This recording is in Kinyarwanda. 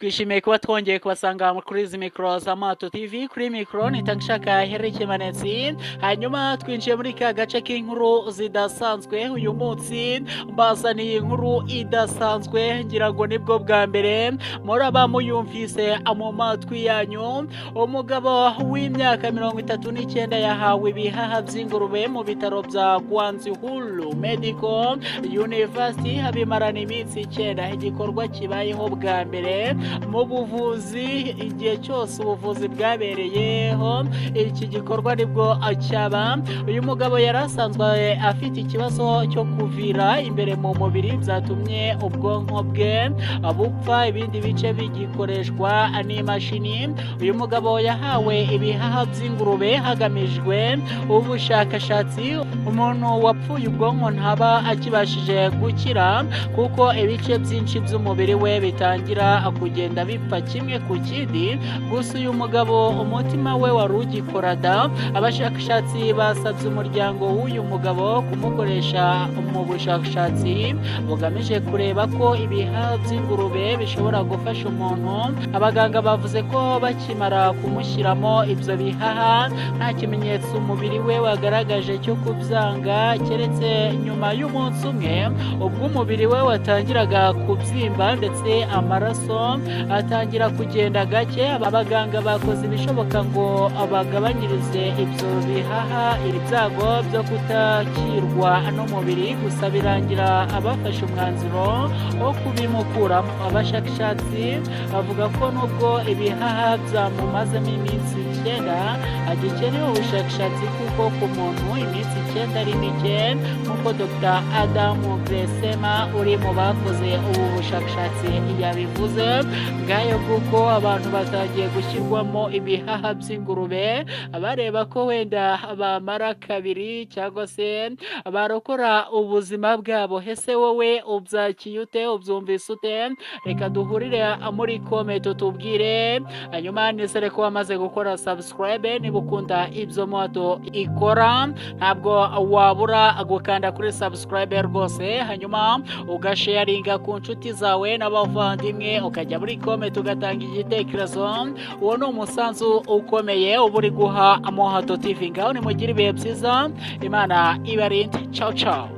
Twishimiye kuba twongeye kubasanga kuri izi mikoro za Mato TV. Kuri mikoro nitangishaka Henrique Manetsi, hanyuma twinjiye muri ka gace k'inkuru zidasanzwe. Uyu munsi mbazaniye inkuru idasanzwe, ngira ngo nibwo bwa mbere muraba muyumvise mu matwi yanyu. Umugabo w'imyaka 39 yahawe ibihaha by'ingurube mu bitaro bya Guangzhou Medical University habimarana iminsi 9. Igikorwa kibayeho bwa mbere mu buvuzi, igihe cyose ubuvuzi bwabereyeho iki gikorwa nibwo cyaba. Uyu mugabo yarasanzwe afite ikibazo cyo kuvira imbere mu mubiri, byatumye ubwonko bwe bupfa, ibindi bice bigikoreshwa n'imashini. Uyu mugabo yahawe ibihaha by'ingurube hagamijwe ubushakashatsi. Umuntu wapfuye ubwonko ntaba akibashije gukira, kuko ibice byinshi by'umubiri we bitangira kugenda bipfa kimwe ku kindi. Gusa uyu mugabo umutima we wari ugikora da. Abashakashatsi basabye umuryango w'uyu mugabo kumukoresha mu bushakashatsi bugamije kureba ko ibihaha by'ingurube bishobora gufasha umuntu. Abaganga bavuze ko bakimara kumushyiramo ibyo bihaha nta kimenyetso umubiri we wagaragaje cyo kubyanga, keretse nyuma y'umunsi umwe ubwo umubiri we watangiraga kubyimba ndetse amaraso atangira kugenda gake. Abaganga bakoze ibishoboka ngo bagabanyirize ibyo bihaha ibyago byo kutakirwa n'umubiri, gusa birangira abafashe umwanzuro wo kubimukuramo. Abashakashatsi bavuga ko nubwo ibihaha byamumazemo iminsi 9 agikeneye ubushakashatsi, kuko ku muntu iminsi 9 ari mike, nk'uko Dr. Adam Gresema uri mu bakoze ubu bushakashatsi yabivuze. Ngayo kuko abantu batangiye gushyirwamo ibihaha by'ingurube bareba ko wenda bamara kabiri cyangwa se barokora ubuzima bwabo. Hese wowe ubyakiye ute? Ubyumvise ute? Reka duhurire muri comment tubwire. Hanyuma nisere ko wamaze gukora subscribe niba ukunda ibyo Mato ikora, ntabwo wabura gukanda kuri subscribe rwose, hanyuma ugasharinga ku nshuti zawe n'abavandimwe, ukajya muri comment ugatanga igitekerezo. Uwo ni umusanzu ukomeye uba uri guha Mato TV. Ngaho nimugire ibihe byiza, Imana ibarinde. Ciao ciao.